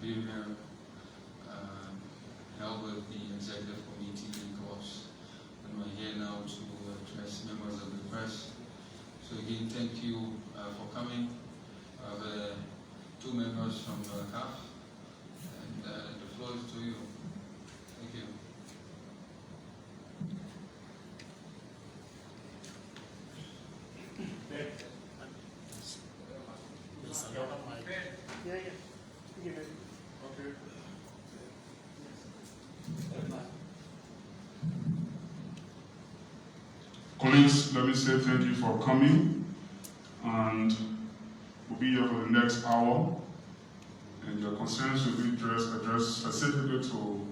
Liberia, held with the Executive Committee in CAF, and we're here now to address members of the press. So again, thank you for coming. I have two members from CAF, and the floor is to you. Thank you. Colleagues, let me say thank you for coming, and we'll be here for the next hour, and your concerns will be addressed specifically to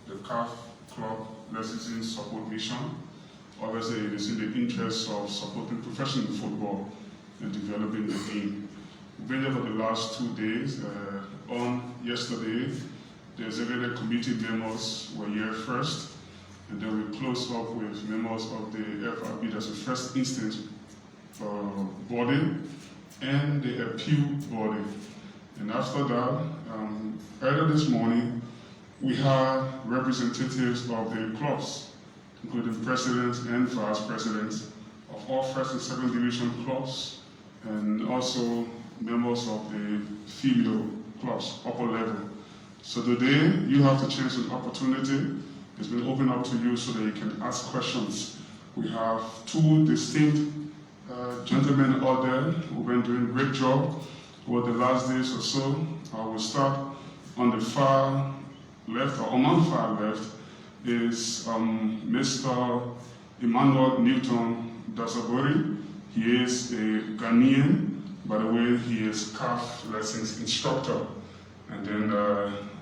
the CAF Club Licensing Support Mission. Obviously, it is in the interest of supporting professional football and developing the game. We've been here for the last 2 days. On yesterday, the executive committee members were here first, and then we closed up with members of the FRB, that's the first instance body, and the appeal body. And after that, earlier this morning, we had representatives of the clubs, including presidents and vice presidents of all first and second division clubs, and also members of the female clubs, upper level. So today, you have the chance and opportunity. It's been opened up to you so that you can ask questions. We have two distinct gentlemen out there who've been doing a great job over the last days or so. I will start on the far left, or on the far left, is Mr. Emmanuel Dasoberi. He is a Ghanaian. By the way, he is CAF lessons instructor. And then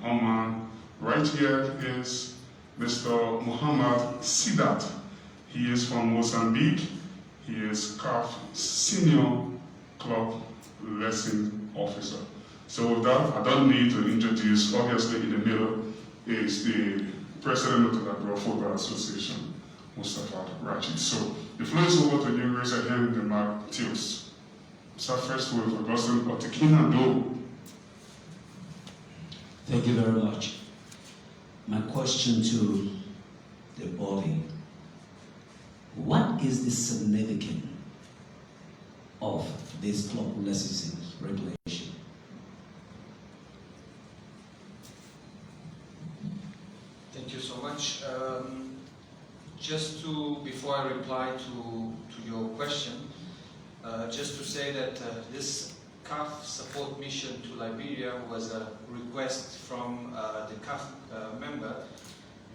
on my right here is Mr. Muhamada Sidat. He is from Mozambique. He is CAF Senior Club Lesson Officer. So with that, I don't need to introduce, obviously in the middle is the President of the Liberia Football Association, Mustafa Rachid. So the floor is over to you, raise your hand in the mark, Teos. Start first with Augustine Otekinado. Thank you very much. My question to the body: what is the significance of this club licensing regulation? Thank you so much. Before I reply to your question, just to say that this CAF support mission to Liberia was a request from the CAF member,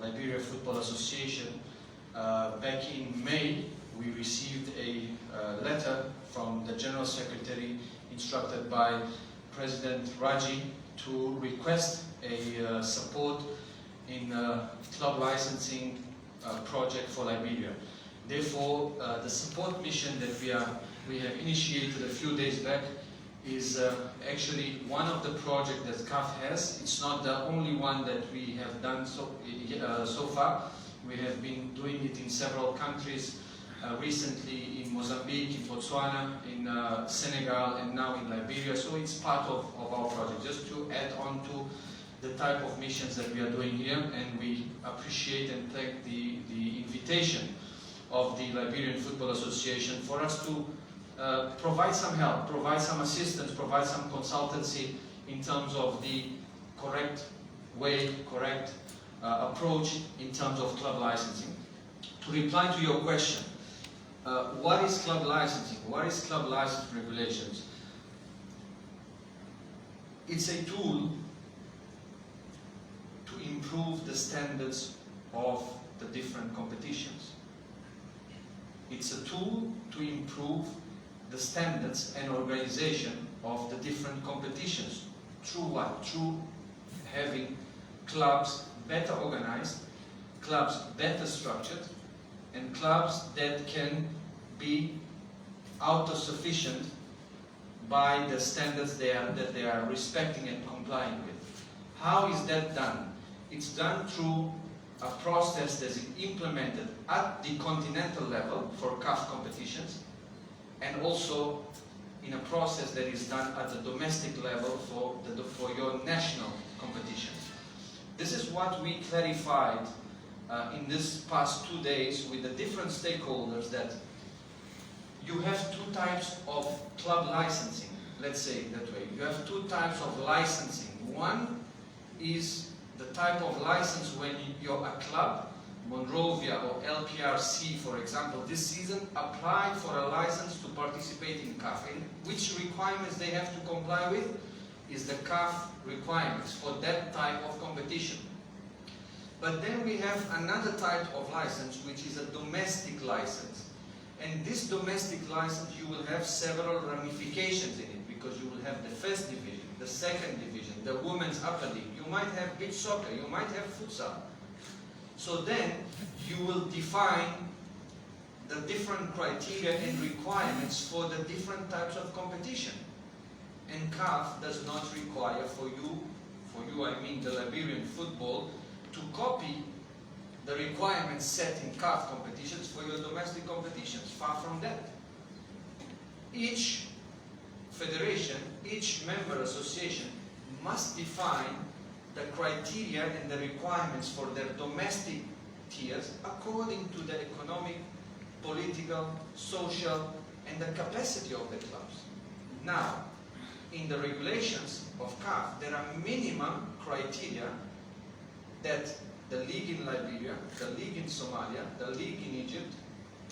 Liberia Football Association. Back in May, we received a letter from the General Secretary instructed by President Raji to request a support in club licensing project for Liberia. Therefore, the support mission that we have initiated a few days back is actually one of the projects that CAF has. It's not the only one that we have done so far. We have been doing it in several countries, recently in Mozambique, in Botswana, in Senegal, and now in Liberia. So it's part of our project, just to add on to the type of missions that we are doing here, and we appreciate and thank the invitation of the Liberian Football Association for us to provide some help, provide some assistance, provide some consultancy in terms of the correct way, correct approach in terms of club licensing. To reply to your question, what is club licensing? What is club license regulations? It's a tool to improve the standards of the different competitions. It's a tool to improve the standards and organization of the different competitions. Through what? Through having clubs better organized, clubs better structured, and clubs that can be auto-sufficient by the standards that they are respecting and complying with. How is that done? It's done through a process that is implemented at the continental level for CAF competitions, and also in a process that is done at the domestic level for your national competitions. what we clarified in this past 2 days with the different stakeholders, that you have 2 types of club licensing, let's say it that way. You have 2 types of licensing. One is the type of license when you're a club, Monrovia or LPRC, for example, this season applied for a license to participate in CAF. And which requirements they have to comply with is the CAF requirements for that type of competition. But then we have another type of license, which is a domestic license. And this domestic license, you will have several ramifications in it, because you will have the first division, the second division, the women's upper league. You might have beach soccer, you might have futsal. So then you will define the different criteria and requirements for the different types of competition. And CAF does not require for you I mean the Liberian football, to copy the requirements set in CAF competitions for your domestic competitions. Far from that. Each federation, each member association must define the criteria and the requirements for their domestic tiers according to the economic, political, social, and the capacity of the clubs. Now, in the regulations of CAF, there are minimum criteria that the league in Liberia, the league in Somalia, the league in Egypt,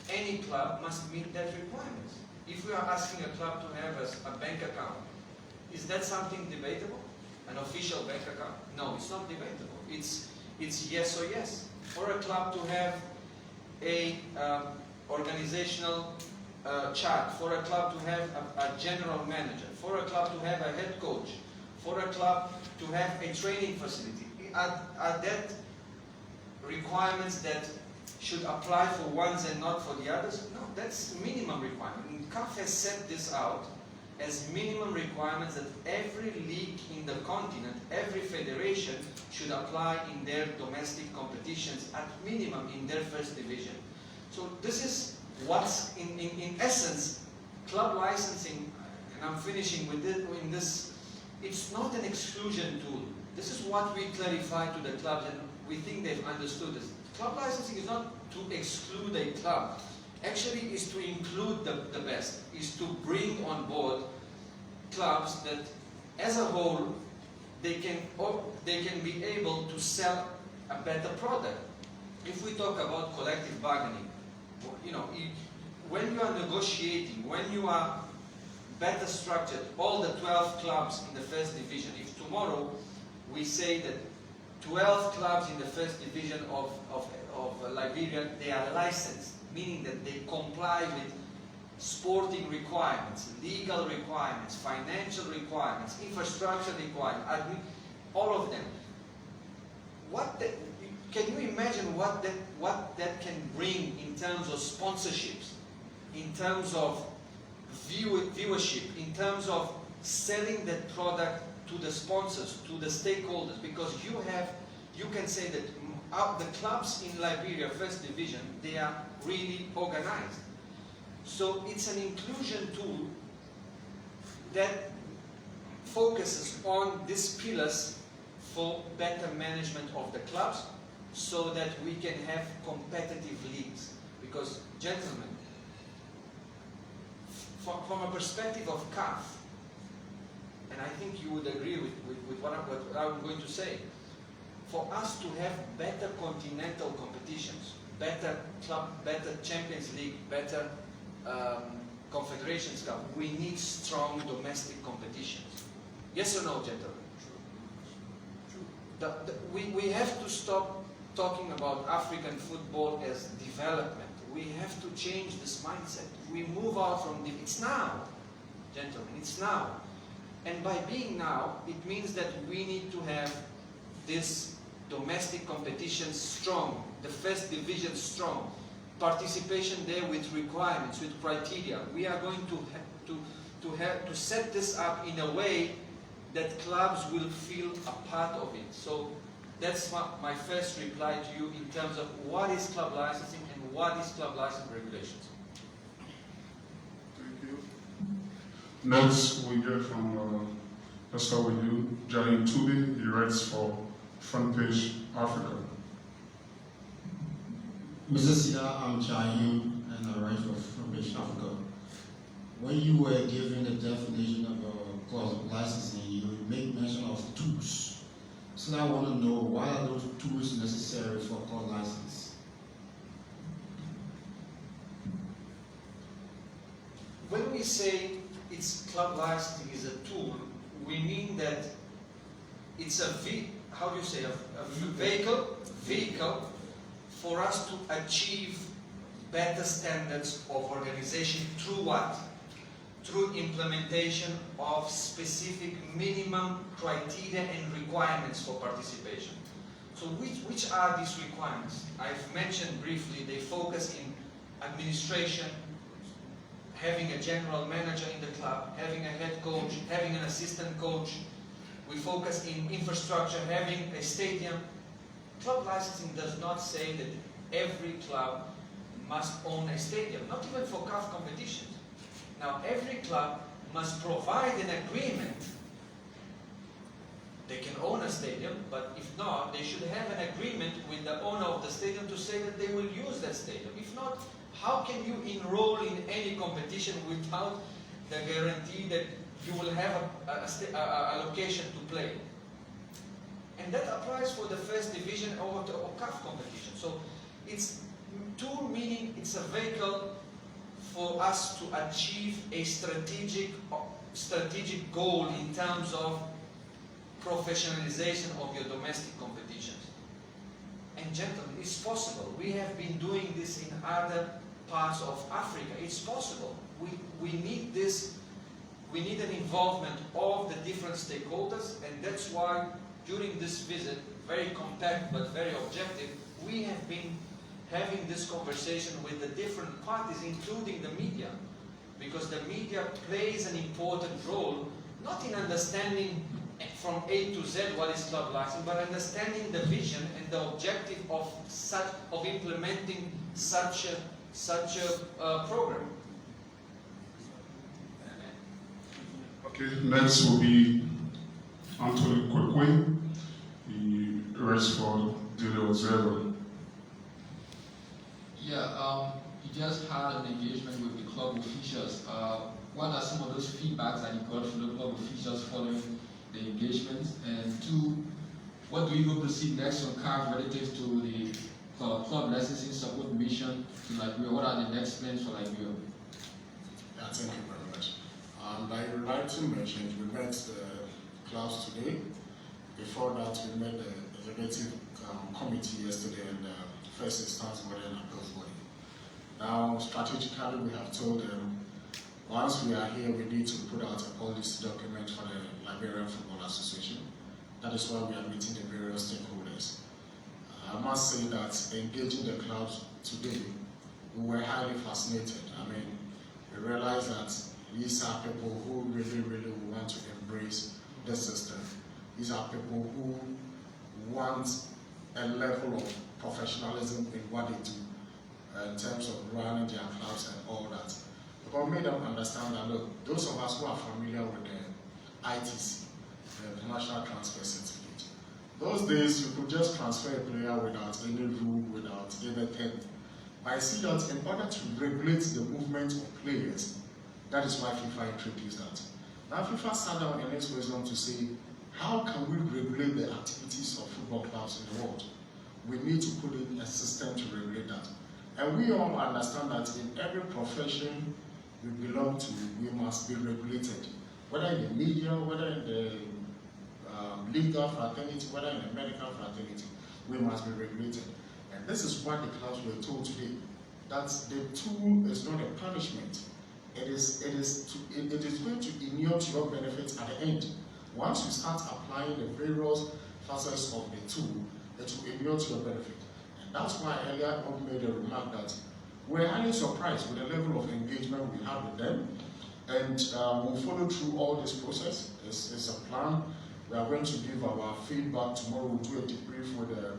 any club must meet that requirements. If we are asking a club to have a bank account, is that something debatable? An official bank account? No, it's not debatable. It's yes or yes. For a club to have a organizational chart, for a club to have a general manager, for a club to have a head coach, for a club to have a training facility, are that requirements that should apply for ones and not for the others? No, that's minimum requirement. And CAF has set this out as minimum requirements that every league in the continent, every federation should apply in their domestic competitions at minimum in their first division. So this is what's in essence club licensing, and I'm finishing with it in this. It's not an exclusion tool. This is what we clarify to the clubs, and we think they've understood this. Club licensing is not to exclude a club. Actually, is to include the best, is to bring on board clubs that, as a whole, they can be able to sell a better product. If we talk about collective bargaining, you know, when you are negotiating, when you are better structured, all the 12 clubs in the first division, if tomorrow we say that 12 clubs in the first division of Liberia, they are licensed, meaning that they comply with sporting requirements, legal requirements, financial requirements, infrastructure requirements, all of them. Can you imagine what that can bring in terms of sponsorships, in terms of viewership, in terms of selling that product to the sponsors, to the stakeholders? Because you can say that the clubs in Liberia, first division, they are really organized. So it's an inclusion tool that focuses on these pillars for better management of the clubs, so that we can have competitive leagues. Because, gentlemen, from a perspective of CAF, and I think you would agree with what I'm going to say, for us to have better continental competitions, better club, better Champions League, better Confederations Cup, we need strong domestic competitions. Yes or no, gentlemen? We have to stop talking about African football as development. We have to change this mindset. We move out from it's now, gentlemen, it's now. And by being now, it means that we need to have this domestic competition strong, the first division strong, participation there with requirements, with criteria. We are going to set this up in a way that clubs will feel a part of it. So that's my first reply to you in terms of what is club licensing and what is club license regulations. Thank you. Next, we get from, let's start with you, Jain Tube. He writes for Front Page Africa. Mr. Sidat, I'm Jahim, and I write for Front Page Africa. When you were given the definition of a club licensing, you make mention of tools. So I want to know, why are those tools necessary for a club license? When we say it's club licensing is a tool, we mean that it's a vehicle for us to achieve better standards of organization through what? Through implementation of specific minimum criteria and requirements for participation. So which are these requirements? I've mentioned briefly, they focus in administration, having a general manager in the club, having a head coach, having an assistant coach. We focus in infrastructure, having a stadium. Club licensing does not say that every club must own a stadium, not even for CAF competitions. Now, every club must provide an agreement. They can own a stadium, but if not, they should have an agreement with the owner of the stadium to say that they will use that stadium. If not, how can you enroll in any competition without the guarantee that you will have a location to play? And that applies for the first division or CAF competition. So it's tool, meaning it's a vehicle for us to achieve a strategic goal in terms of professionalization of your domestic competitions. And gentlemen, it's possible. We have been doing this in other parts of Africa. It's possible. We need this. We need an involvement of the different stakeholders, and that's why during this visit, very compact but very objective, we have been having this conversation with the different parties, including the media, because the media plays an important role, not in understanding from A to Z what is club licensing, but understanding the vision and the objective of implementing such a program. Okay, next will be Anthony Kwekwe. He writes for Daily Observer. Yeah, you just had an engagement with the club officials. What are some of those feedbacks that you got from the club officials following the engagement? And two, what do you hope to see next on CAF relative to the club licensing support mission to Liberia? What are the next plans for Liberia? Yeah, thank you very much. Like you rightly mentioned, we met the clubs today. Before that, we met the executive committee yesterday and the first instance body and appeals body. Now, strategically, we have told them, once we are here, we need to put out a policy document for the Liberian Football Association. That is why we are meeting the various stakeholders. I must say that engaging the clubs today, we were highly fascinated. I mean, we realized that these are people who really, really want to embrace the system. These are people who want a level of professionalism in what they do in terms of running their clubs and all that. But made them understand that, look, those of us who are familiar with the ITC, the International Transfer Certificate, those days you could just transfer a player without any rule, without anything. But I see that in order to regulate the movement of players, that is why FIFA introduced that. Now FIFA sat down in its wisdom to say, how can we regulate the activities of football clubs in the world? We need to put in a system to regulate that. And we all understand that in every profession we belong to, we must be regulated. Whether in the media, whether in the legal fraternity, whether in the medical fraternity, we must be regulated. And this is what the clubs were told today, that the tool is not a punishment. It is going to inure to your benefit at the end. Once you start applying the various facets of the tool, it will inure to your benefit. And that's why I earlier on made a remark that we're highly surprised with the level of engagement we have with them. And we'll follow through all this process. It's a plan. We are going to give our feedback tomorrow. We'll do a debrief with the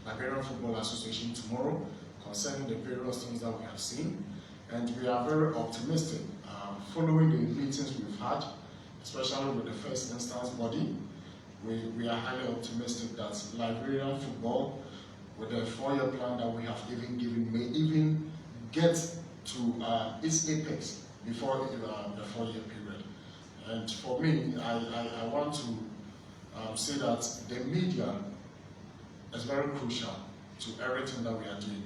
Liberian Football Association tomorrow concerning the various things that we have seen. And we are very optimistic following the meetings we've had, especially with the first instance body. we are highly optimistic that Liberian football, with the 4-year plan that we have even given, may even get to its apex before the 4-year period. And for me, I want to say that the media is very crucial to everything that we are doing.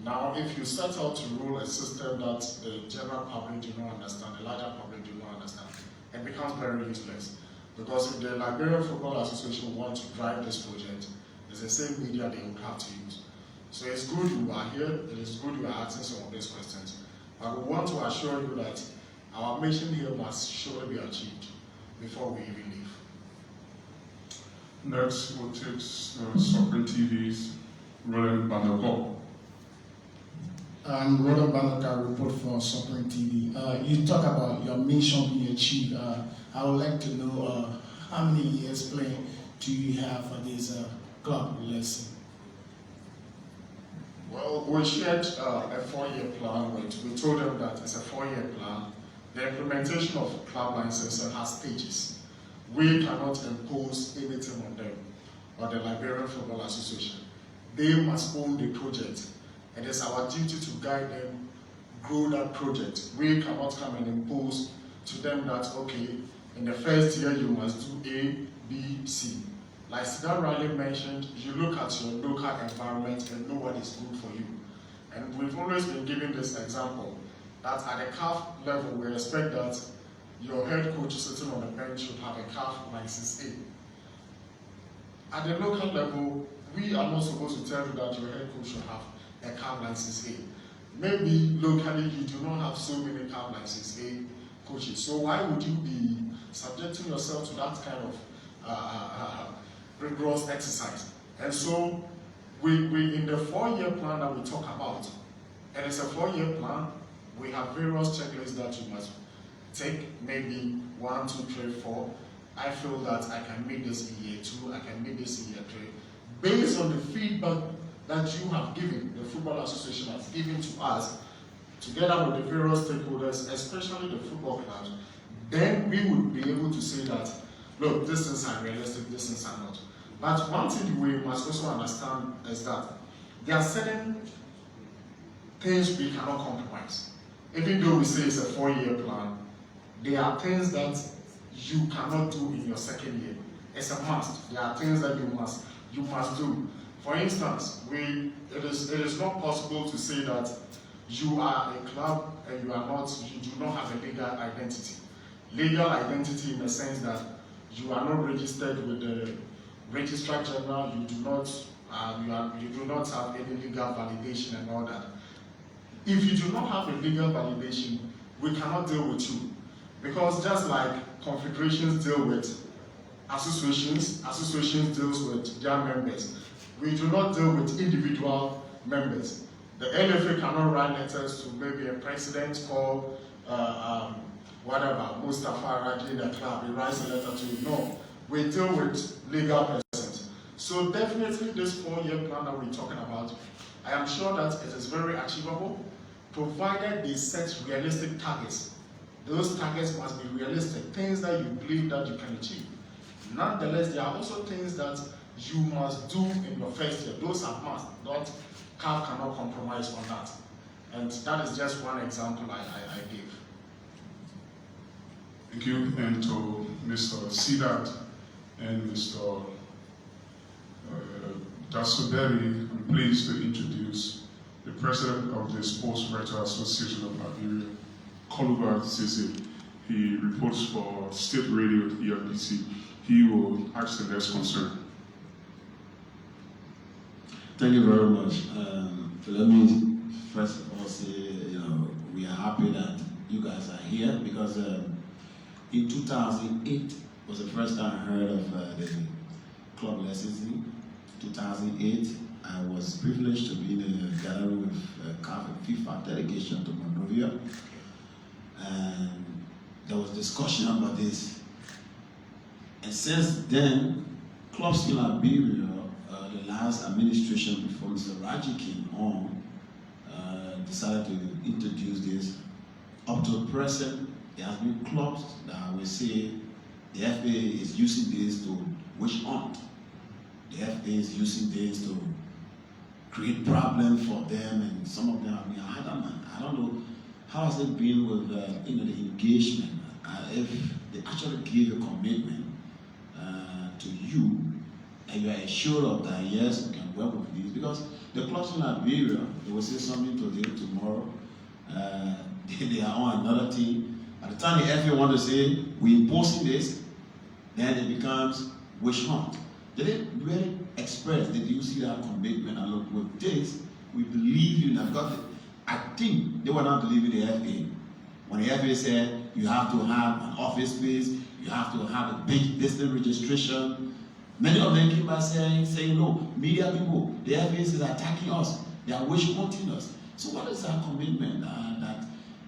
Now, if you set out to rule a system that the general public do not understand, the larger public do not understand, it becomes very useless. Because if the Liberian Football Association wants to drive this project, it's the same media they will have to use. So it's good you are here, it is good you are asking some of these questions. But we want to assure you that our mission here must surely be achieved before we even leave. Next, we'll take Sovereign TV's Roland Banako. I'm Roland Banaka, report for Sovereign TV. You talk about your mission being achieved. I would like to know how many years playing do you have for this club lesson? Well, we shared a 4-year plan. We told them that it's a 4-year plan. The implementation of club license has stages. We cannot impose anything on them or the Liberian Football Association. They must own the project. It is our duty to guide them, grow that project. We cannot come and impose to them that, okay, in the first year you must do A, B, C. Like Sidat Riley mentioned, you look at your local environment and know what is good for you. And we've always been giving this example, that at the CAF level, we expect that your head coach sitting on the bench should have a CAF license A. At the local level, we are not supposed to tell you that your head coach should have a CAF license A. Maybe locally you do not have so many CAF license A coaches. So why would you be subjecting yourself to that kind of rigorous exercise? And so we in the 4-year plan that we talk about, and it's a 4-year plan, we have various checklists that you must take, maybe 1, 2, 3, 4. I feel that I can make this in year 2, I can make this in year 3, based on the feedback that you have given, the Football Association has given to us, together with the various stakeholders, especially the football clubs. Then we would be able to say that, look, these things are realistic, these things are not. But one thing we must also understand is that there are certain things we cannot compromise. Even though we say it's a 4-year plan, there are things that you cannot do in your 2nd year. It's a must. There are things that you must do. For instance, it is not possible to say that you are a club and you do not have a legal identity. Legal identity in the sense that you are not registered with the Registrar General, you do not have any legal validation and all that. If you do not have a legal validation, we cannot deal with you. Because just like confederations deal with associations deals with their members. We do not deal with individual members. The LFA cannot write letters to maybe a president called Mustafa Raji in the club. He writes a letter to you. No, we deal with legal persons. So definitely this 4-year plan that we're talking about, I am sure that it is very achievable, provided they set realistic targets. Those targets must be realistic, things that you believe that you can achieve. Nonetheless, there are also things that you must do in your first year. Those are must. CAF cannot compromise on that. And that is just one example I gave. Thank you. And to Mr. Sidat and Mr. Dasoberi, I'm pleased to introduce the President of the Sports Writer Association of Liberia, Koluba Sisi. He reports for State Radio at ERPC. He will ask the next concern. Thank you very much. Let me first of all say, we are happy that you guys are here because in 2008 was the first time I heard of the club licensing. 2008, I was privileged to be in a gathering with CAF and FIFA delegation to Monrovia, and there was discussion about this. And since then, clubs in Liberia, the last administration before Mr. Raji came on, decided to introduce this. Up to the present, there has been clubs that will say the FA is using this to witch hunt. The FA is using this to create problems for them, and some of them have been adamant. I don't know how has it been with the engagement. If they actually give a commitment to you, and you are assured of that, yes, we can work with this, because the clubs in Liberia, they will say something today, tomorrow, they are on another team. By the time the FA want to say, we're imposing this, then it becomes witch hunt. They didn't really express, did you see that commitment? And look, with this, we believe you now, because I think they were not believing the FA. When the FA said, you have to have an office space, you have to have a big business registration, many of them came back saying, no, media people, the FA is attacking us, they are witch hunting us. So what is that commitment that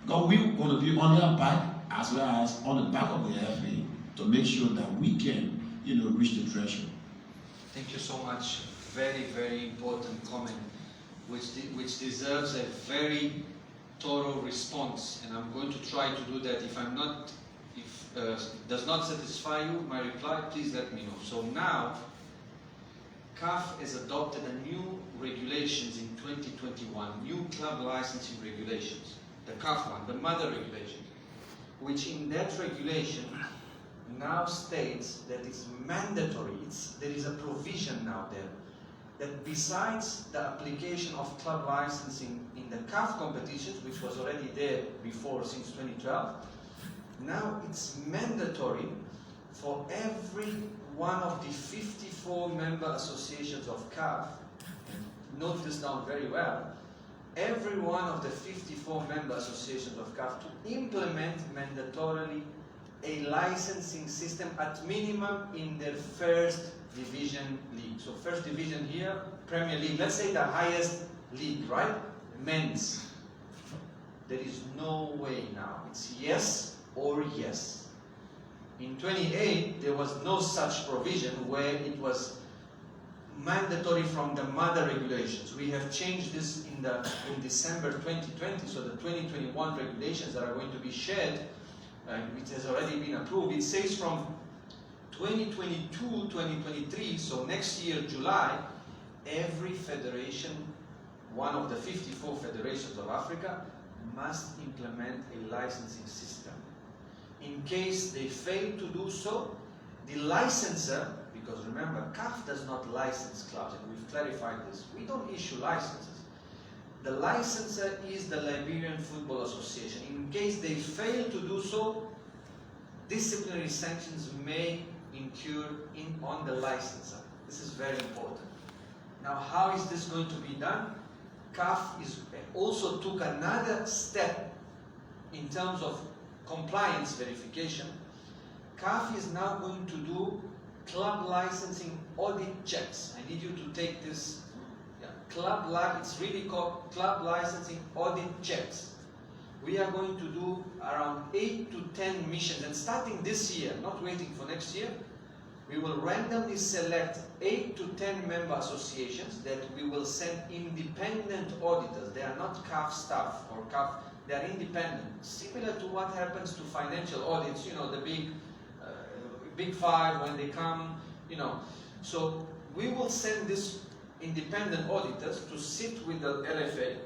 God, we're going to be on their back as well as on the back of the FA to make sure that we can, reach the threshold. Thank you so much. Very, very important comment, which deserves a very thorough response, and I'm going to try to do that. If does not satisfy you, my reply, please let me know. So now, CAF has adopted a new regulations in 2021, new club licensing regulations, the CAF one, the mother regulation, which in that regulation now states that it's mandatory, there is a provision now there, that besides the application of club licensing in the CAF competitions, which was already there before since 2012, now it's mandatory for every one of the 54 member associations of CAF, note this down very well, every one of the 54 member associations of CAF to implement mandatorily a licensing system at minimum in their first division league. So first division here, Premier League, let's say the highest league, right? Men's. There is no way now. It's yes or yes. In 28, there was no such provision where it was mandatory from the mother regulations. We have changed this in December 2020, so the 2021 regulations that are going to be shared, which has already been approved, it says from 2022-2023, so next year, July, every federation, one of the 54 federations of Africa, must implement a licensing system. In case they fail to do so, the licensor, because remember, CAF does not license clubs, and we've clarified this, we don't issue licenses. The licensor is the Liberian Football Association. In case they fail to do so, disciplinary sanctions may incur on the licensor. This is very important. Now, how is this going to be done? CAF also took another step in terms of compliance verification. CAF is now going to do club licensing audit checks. I need you to take this. It's really called club licensing audit checks. We are going to do around 8 to 10 missions, and starting this year, not waiting for next year, we will randomly select 8 to 10 member associations that we will send independent auditors. They are not CAF staff or CAF, they are independent. Similar to what happens to financial audits, the big five when they come, So we will send these independent auditors to sit with the LFA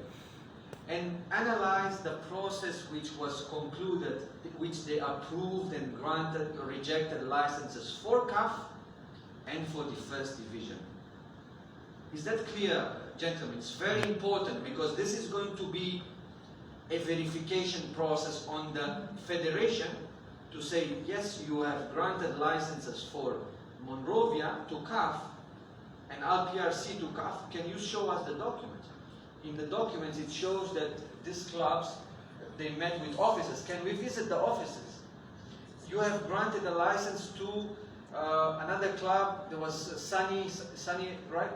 and analyze the process which was concluded, which they approved and granted or rejected licenses for CAF and for the first division. Is that clear, gentlemen? It's very important because this is going to be a verification process on the federation to say, yes, you have granted licenses for Monrovia to CAF and RPRC to CAF. Can you show us the documents? In the documents, it shows that these clubs, they met with officers. Can we visit the offices? You have granted a license to another club. There was Sunny, right?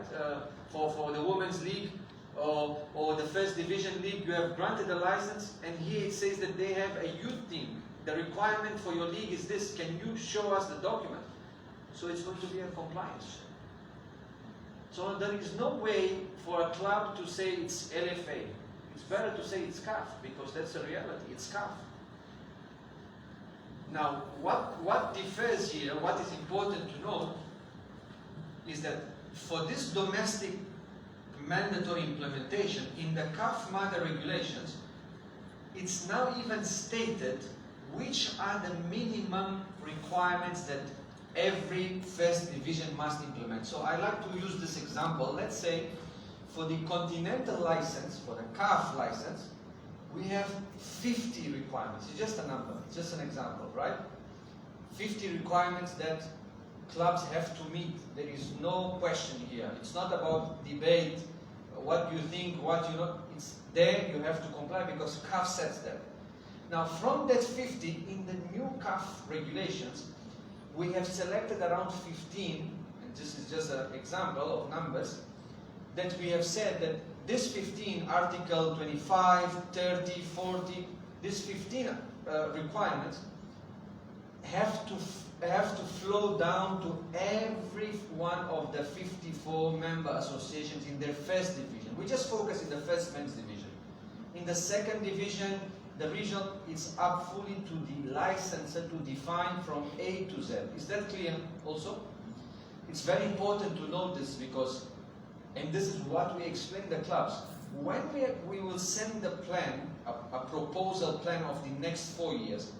For the Women's League or the First Division League. You have granted a license, and here it says that they have a youth team. The requirement for your league is this. Can you show us the document? So it's going to be a compliance. So there is no way for a club to say it's LFA. It's better to say it's CAF because that's the reality. It's CAF. Now, what differs here, what is important to note, is that for this domestic mandatory implementation in the CAF mother regulations, it's now even stated which are the minimum requirements that every first division must implement. So I like to use this example. Let's say for the continental license, for the CAF license, we have 50 requirements. It's just a number, it's just an example, right? 50 requirements that clubs have to meet. There is no question here. It's not about debate, what you think, what you know. It's there, you have to comply because CAF sets that. Now from that 50, in the new CAF regulations, we have selected around 15, and this is just an example of numbers, that we have said that this 15, Article 25, 30, 40, these 15 requirements have to flow down to every one of the 54 member associations in their first division. We just focus in the first men's division. In the second division, the region is up fully to the licensor to define from A to Z. Is that clear also? It's very important to note this because, and this is what we explain to the clubs, when we will send the plan, a proposal plan of the next 4 years,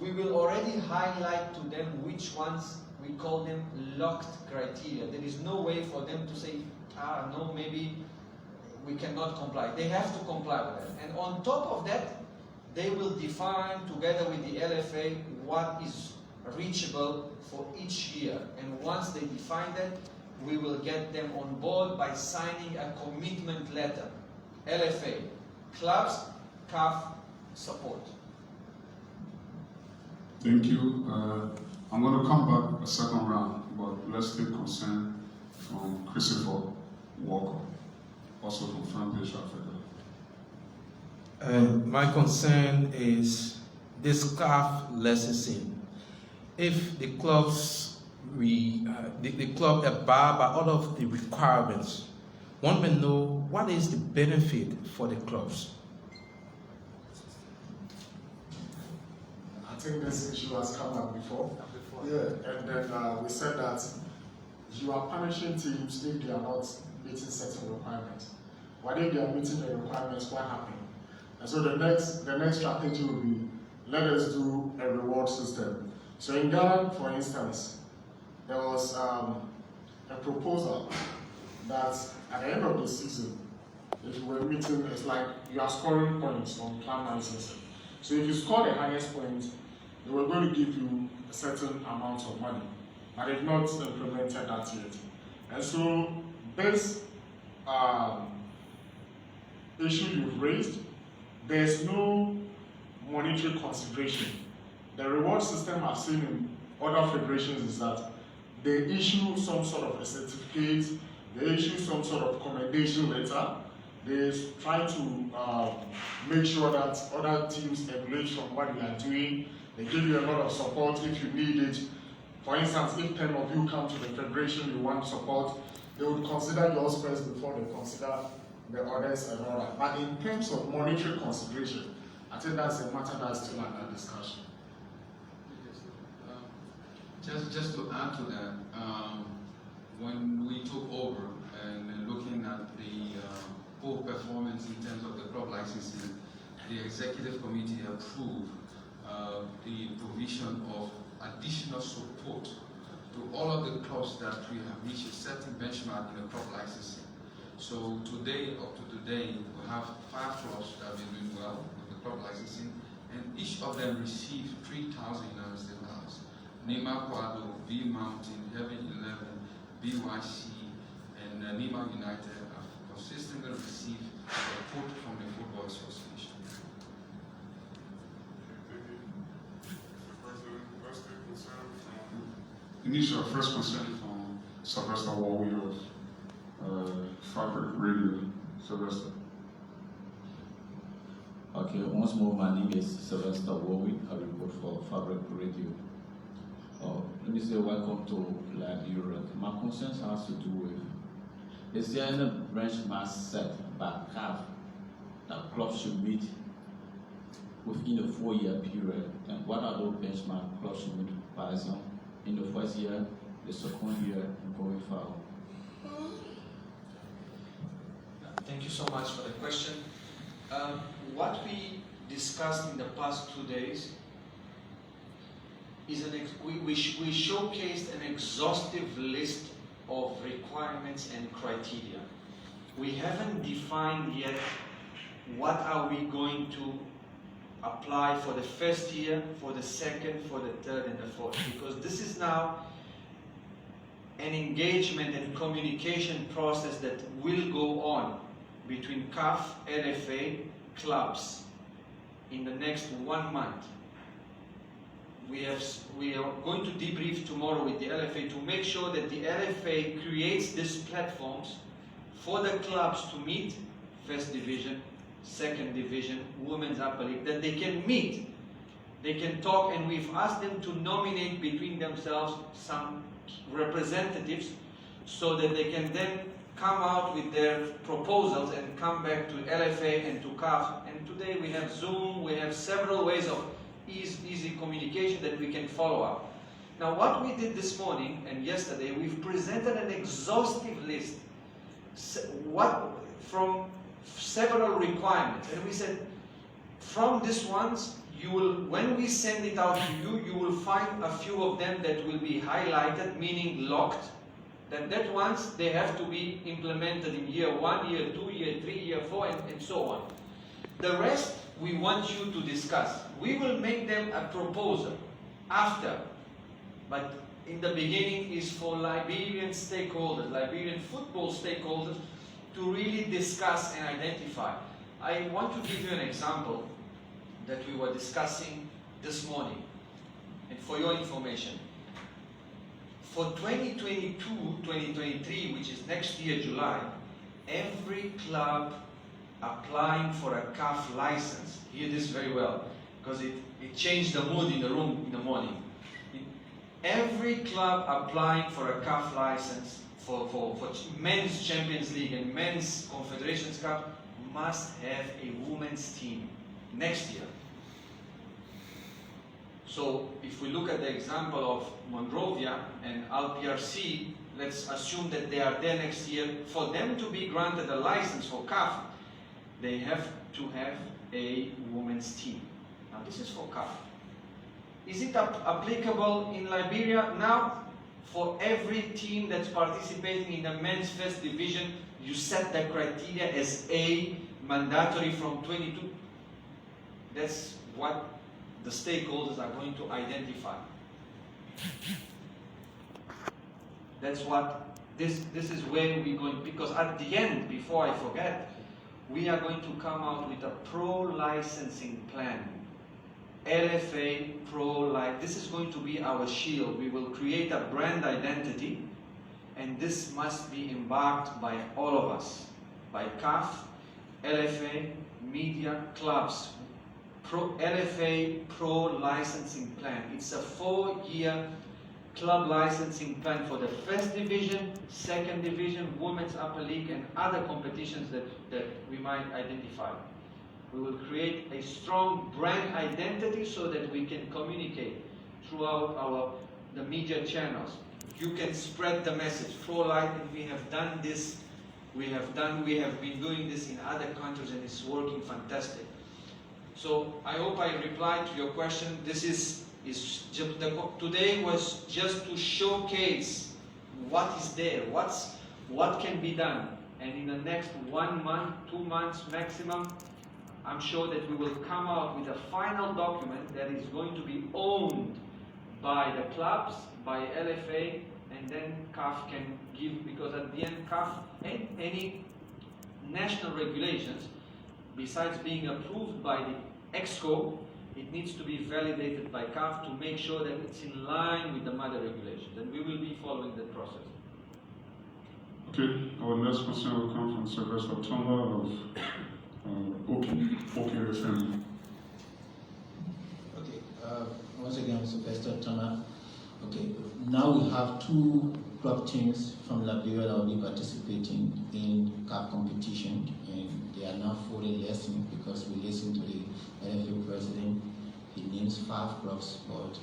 we will already highlight to them which ones we call them locked criteria. There is no way for them to say, no, maybe we cannot comply. They have to comply with that. And on top of that, they will define together with the LFA what is reachable for each year. And once they define that, we will get them on board by signing a commitment letter. LFA, clubs, CAF, support. Thank you. I'm going to come back a second round, but let's take concern from Christopher Walker, also from Fanpage Africa. My concern is this CAF licensing. If the clubs the club abide by all of the requirements, one may know what is the benefit for the clubs. I think this issue has come up before. Yeah, and then we said that you are punishing teams if they are not meeting certain requirements. What if they are meeting the requirements? What happened? And so the next strategy will be, let us do a reward system. So in Ghana, for instance, there was a proposal that at the end of the season, if you were meeting, it's like you are scoring points on club licensing. So if you score the highest point, they were going to give you a certain amount of money, but they've not implemented that yet. And so this issue you've raised, there's no monetary consideration. The reward system I've seen in other federations is that they issue some sort of a certificate, they issue some sort of commendation letter, they try to make sure that other teams emulate from what you are doing. They give you a lot of support if you need it. For instance, if 10 of you come to the federation, you want support, they would consider yours first before they consider the others and all that. But in terms of monetary consideration, I think that's a matter that's still under discussion. Just to add to that, when we took over and looking at the poor performance in terms of the club licensing, the executive committee approved the provision of additional support to all of the clubs that we have reached a certain benchmark in the club licensing. So today, up to today, we have 5 clubs that have been doing well with the club licensing, and each of them received $3,000 United States dollars. Nima Quado, B Mountain, Heaven 11, BYC, and Nima United have consistently received support from the Football Association. Initial first concern from Sylvester Warwick of Fabric Radio. Sylvester. Okay, once more, my name is Sylvester Warwick. I report for Fabric Radio. Let me say welcome to Liberia. My concerns has to do with, is there any benchmark set by CAF that clubs should meet within a 4-year period? And what are those benchmark clubs should meet, by example, in the first year, the second year, and going forward? so much for the question. What we discussed in the past 2 days is we showcased an exhaustive list of requirements and criteria. We haven't defined yet what are we going to apply for the first year, for the second, for the third, and the fourth, because this is now an engagement and communication process that will go on between CAF, LFA, clubs in the next 1 month. We are going to debrief tomorrow with the LFA to make sure that the LFA creates these platforms for the clubs to meet, first division, second division, women's upper league, that they can meet, they can talk, and we've asked them to nominate between themselves some representatives so that they can then come out with their proposals and come back to LFA and to CAF. And today we have Zoom, we have several ways of easy communication that we can follow up. Now what we did this morning and yesterday, we've presented an exhaustive list from several requirements, and we said from these ones, you will, when we send it out to you, you will find a few of them that will be highlighted, meaning locked, that ones they have to be implemented in year 1, year 2, year 3, year 4, and so on. The rest we want you to discuss. We will make them a proposal after, but in the beginning is for Liberian stakeholders, Liberian football stakeholders, to really discuss and identify. I want to give you an example that we were discussing this morning, and for your information. For 2022-2023, which is next year, July, every club applying for a CAF license, hear this very well, because it changed the mood in the room in the morning. Every club applying for a CAF license for men's Champions League and men's Confederations Cup must have a women's team next year. So if we look at the example of Monrovia and ALPRC, let's assume that they are there next year. For them to be granted a license for CAF, they have to have a women's team. Now this is for CAF. Is it applicable in Liberia? Now, for every team that's participating in the men's first division, you set the criteria as A, mandatory from 22. That's what the stakeholders are going to identify. That's what, this is where we're going, because at the end, before I forget, we are going to come out with a pro-licensing plan. LFA pro-life. This is going to be our shield. We will create a brand identity, and this must be embarked by all of us, by CAF, LFA, media, clubs. LFA pro-licensing plan. It's a 4-year club licensing plan for the first division, second division, women's upper league, and other competitions that we might identify. We will create a strong brand identity so that we can communicate throughout the media channels. You can spread the message. Pro-life, and we have done this. We have been doing this in other countries, and it's working fantastic. So I hope I replied to your question. This today was just to showcase what is there, what can be done, and in the next 1 month, 2 months maximum, I'm sure that we will come out with a final document that is going to be owned by the clubs, by LFA, and then CAF can give, because at the end CAF, any national regulations, besides being approved by the EXCO, it needs to be validated by CAF to make sure that it's in line with the mother regulations, and we will be following that process. Okay, our next question will come from Sylvester Tonga of OKFM. Okay, once again, Sylvester Tonga. Okay, now we have 2 club teams from Liberia that will be participating in CAF competition, and they are now fully listening because we listened to the LFA president. He names 5 clubs, but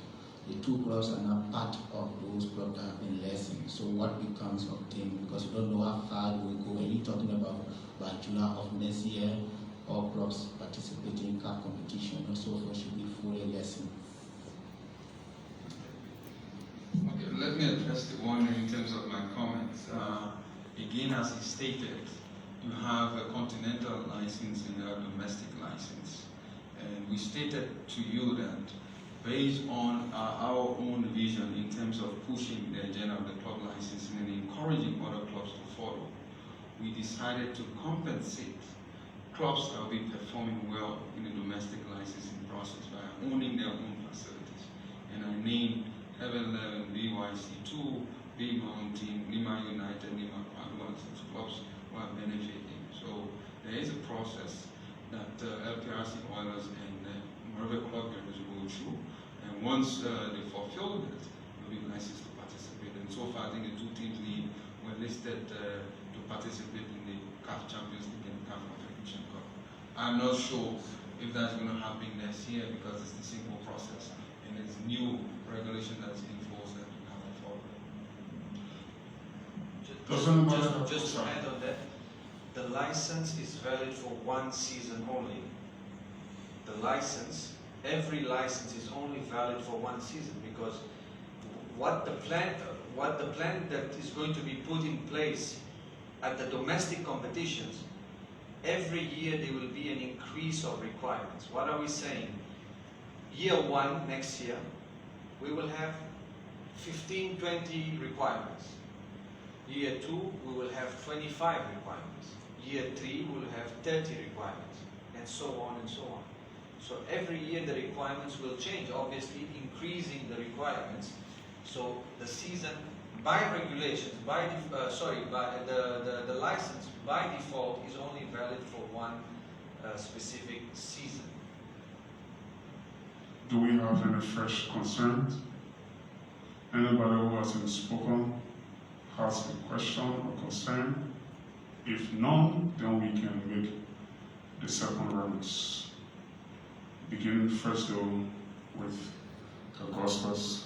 the 2 clubs are not part of those clubs that have been listening. So what becomes of them? because we don't know how far we will go. And you're talking about by July of next year, all clubs participating in CAF competition, and so forth should be fully lesson. Okay, let me address the one in terms of my comments. Again, as he stated, you have a continental license and you have a domestic license. And we stated to you that based on our own vision in terms of pushing the agenda of the club licensing and encouraging other clubs to follow, we decided to compensate clubs that will be performing well in the domestic licensing process by owning their own facilities. And I named Heaven 11, BYC2, Big Mountain, Lima United, Lima Padua, such clubs who are benefiting. So there is a process that LPRC oilers and Morocco club members will go through. And once they fulfill that, they'll be licensed to participate. And so far, I think the two teams were listed to participate in the CAF Champions League and CAF Confederation Cup. I'm not sure if that's going to happen next year because it's the simple process and it's new regulation that's being forced that we have to follow. Just to add on that, the license is valid for one season only. The license, every license is only valid for one season because what the plan that is going to be put in place at the domestic competitions, every year there will be an increase of requirements. What are we saying? Year one, next year, we will have 15, 20 requirements. Year 2, we will have 25 requirements. Year 3, we will have 30 requirements, and so on and so on. So every year the requirements will change, obviously increasing the requirements. So the season, by regulations, the license by default is only valid for one specific season. Do we have any fresh concerns? Anybody who hasn't spoken has a question or concern? If none, then we can make the second rounds. Beginning first though with Augustus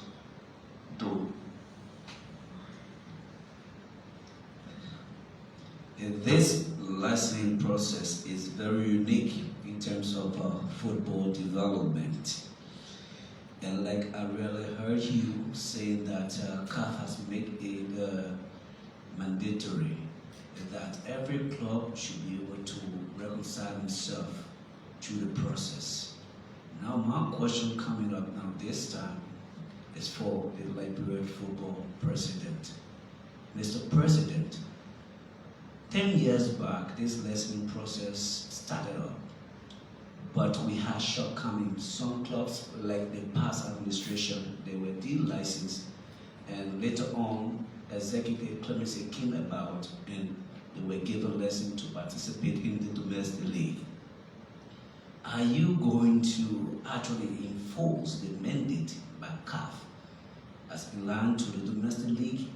Doe. This licensing process is very unique in terms of football development. And like I really heard you say that CAF has made it mandatory that every club should be able to reconcile himself through the process. Now my question coming up now this time is for the Liberian football president. Mr. President, 10 years back this licensing process started up, but we had shortcomings. Some clubs, like the past administration, they were delicensed, and later on executive clemency came about and they were given license to participate in the domestic league. Are you going to actually enforce the mandate by CAF as belonged to the domestic league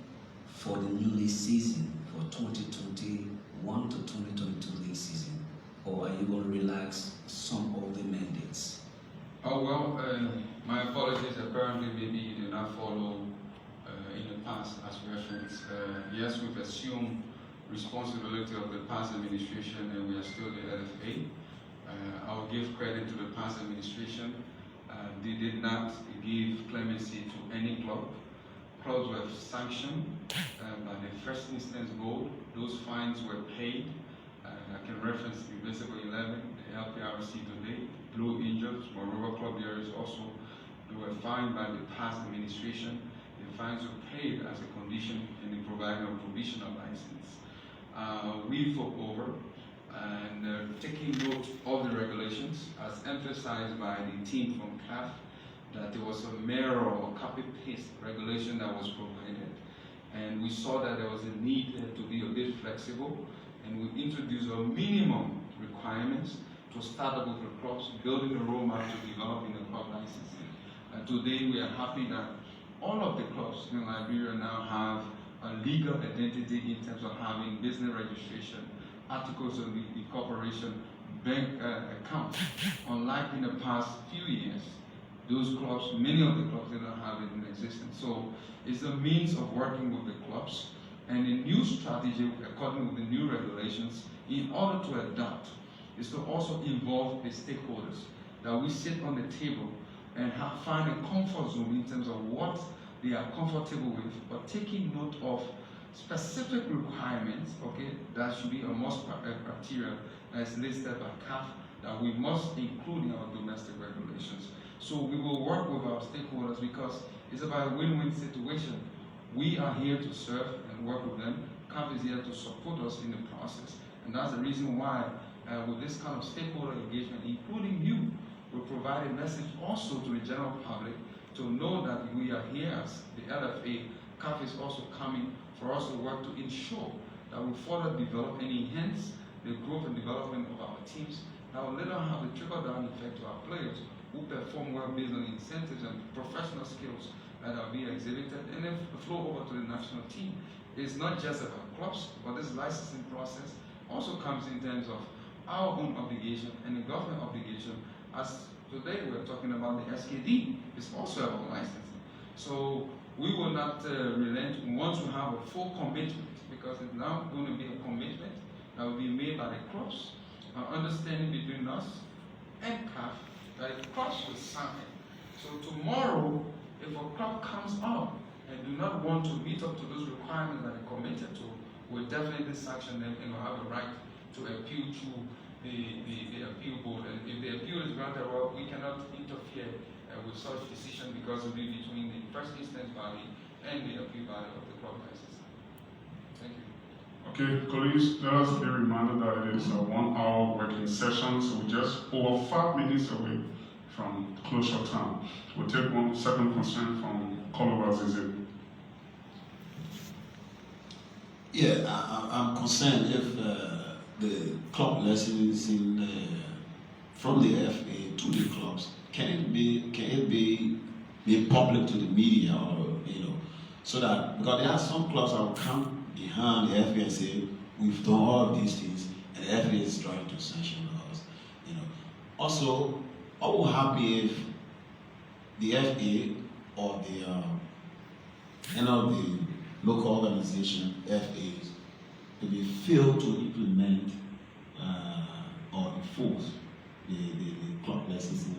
for the new league season for 2021 to 2022 league season? Or are you going to relax some of the mandates? Oh, well, my apologies. Apparently, maybe you did not follow in the past as reference. Yes, we've assumed responsibility of the past administration and we are still the LFA. I'll give credit to the past administration. They did not give clemency to any club. Clubs were sanctioned by the first instance board. Those fines were paid. I can reference Invisible 11, the LPRC today, Blue Angels, Morocco Club there is also. They were fined by the past administration. The fines were paid as a condition in the providing of provisional license. We took over and taking note of the regulations as emphasized by the team from CAF that there was a mirror or copy-paste regulation that was provided. And we saw that there was a need to be a bit flexible, and we introduced a minimum requirements to start up with the clubs, building a roadmap to developing the club licensing. Today we are happy that all of the clubs in Liberia now have a legal identity in terms of having business registration, articles of incorporation, bank accounts. Unlike in the past few years, those clubs, many of the clubs did not have it in existence. So it's a means of working with the clubs And the new strategy, according to the new regulations, in order to adopt, is to also involve the stakeholders, that we sit on the table and find a comfort zone in terms of what they are comfortable with, but taking note of specific requirements, okay, that should be a must criteria as listed by CAF that we must include in our domestic regulations. So we will work with our stakeholders because it's about a win-win situation. We are here to serve and work with them. CAF is here to support us in the process. And that's the reason why with this kind of stakeholder engagement, including you, we provide a message also to the general public to know that we are here as the LFA. CAF is also coming for us to work to ensure that we further develop and enhance the growth and development of our teams that will later have a trickle-down effect to our players who perform well based on incentives and professional skills that are being exhibited and then flow over to the national team. It's not just about clubs, but this licensing process also comes in terms of our own obligation and the government obligation. As today we're talking about the SKD, it's also about licensing. So we will not relent once we have a full commitment, because it's now going to be a commitment that will be made by the clubs, an understanding between us and CAF that the clubs will sign. So tomorrow, if a club comes up and do not want to meet up to those requirements that they committed to, we'll definitely sanction them and will have a right to appeal to the appeal board. And if the appeal is granted, well, we cannot interfere with such decision because it will be between the first instance body and the appeal body of the club license. Thank you. Okay, colleagues, let us be reminded that it is a 1 hour working session, so we're just over 5 minutes away from closure time. We'll take one second concern from Kolowa Zizi. Yeah, I'm concerned if the club licensing from the FA to the clubs can it be made public to the media, or so that, because there are some clubs that will come behind the FA and say we've done all of these things and the FA is trying to sanction us. Also, I will be happy if the FA or the the local organization FAs to be failed to implement or enforce the club licensing.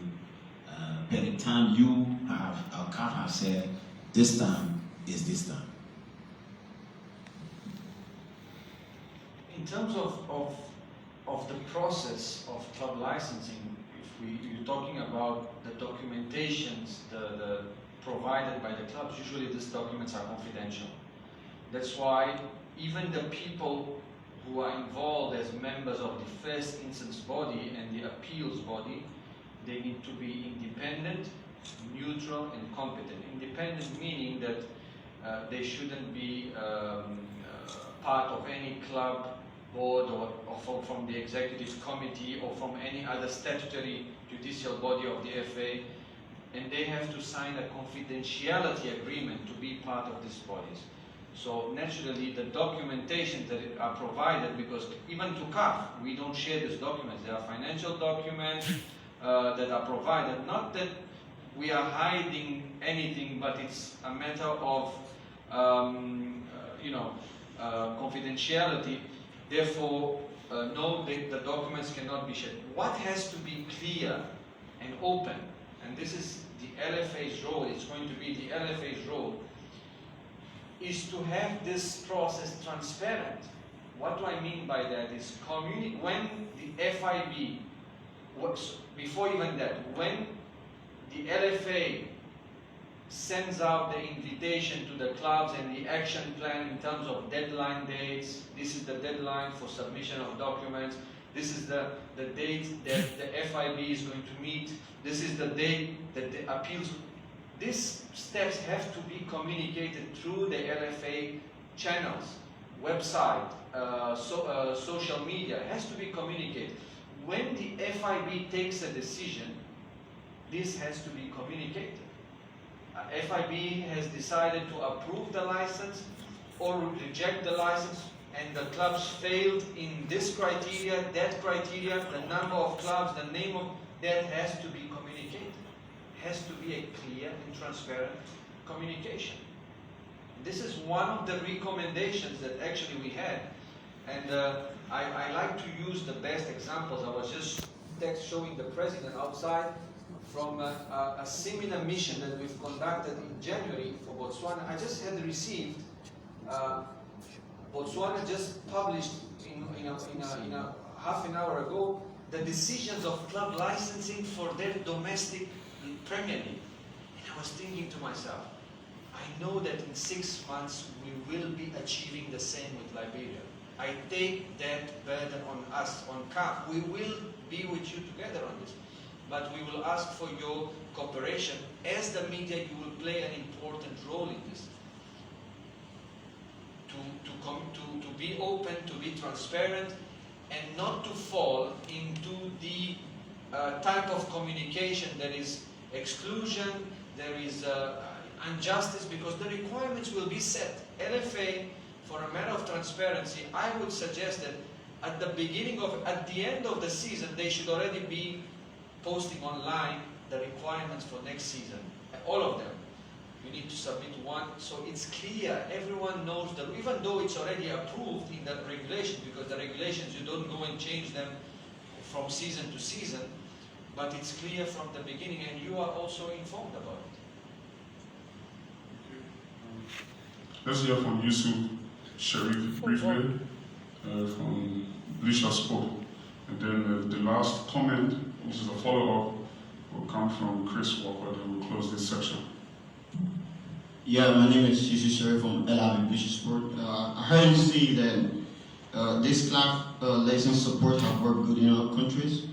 By the time you have, our CAF have said, this time is this time. In terms of the process of club licensing, if you're talking about the documentations the provided by the clubs, usually these documents are confidential. That's why even the people who are involved as members of the first instance body and the appeals body, they need to be independent, neutral, and competent. Independent meaning that they shouldn't be part of any club board or from the executive committee or from any other statutory judicial body of the FA, and they have to sign a confidentiality agreement to be part of these bodies. So naturally, the documentation that are provided, because even to CAF, we don't share these documents. There are financial documents that are provided. Not that we are hiding anything, but it's a matter of confidentiality. Therefore, no, the documents cannot be shared. What has to be clear and open, and this is the LFA's role, it's going to be the LFA's role, is to have this process transparent. What do I mean by that is when the FIB works, before even that, when the LFA sends out the invitation to the clubs and the action plan in terms of deadline dates, this is the deadline for submission of documents, this is the date that the FIB is going to meet, this is the date that the appeals. These steps have to be communicated through the LFA channels, website, social media. It has to be communicated. When the FIB takes a decision, this has to be communicated. FIB has decided to approve the license or reject the license, and the clubs failed in this criteria, that criteria, the number of clubs, the name of that has to be communicated. Has to be a clear and transparent communication. This is one of the recommendations that actually we had. And I like to use the best examples. I was just showing the president outside from a similar mission that we've conducted in January for Botswana. I just had received, Botswana just published in a half an hour ago the decisions of club licensing for their domestic Premier League. And I was thinking to myself, I know that in 6 months we will be achieving the same with Liberia. I take that burden on us, on CAF. We will be with you together on this. But we will ask for your cooperation. As the media, you will play an important role in this. To be open, to be transparent, and not to fall into the type of communication that is exclusion, there is injustice, because the requirements will be set. LFA, for a matter of transparency, I would suggest that at the end of the season, they should already be posting online the requirements for next season. All of them. You need to submit one, so it's clear, everyone knows that, even though it's already approved in the regulation, because the regulations, you don't go and change them from season to season, but it's clear from the beginning, and you are also informed about it. Let's hear from Yusuf Sharif briefly from Leisure Sport. And then the last comment, which is a follow-up, will come from Chris Walker, and we'll close this section. Yeah, my name is Yusuf Sharif from LIB Leisure Sport. I heard you say that this CAF license support have worked good in other countries.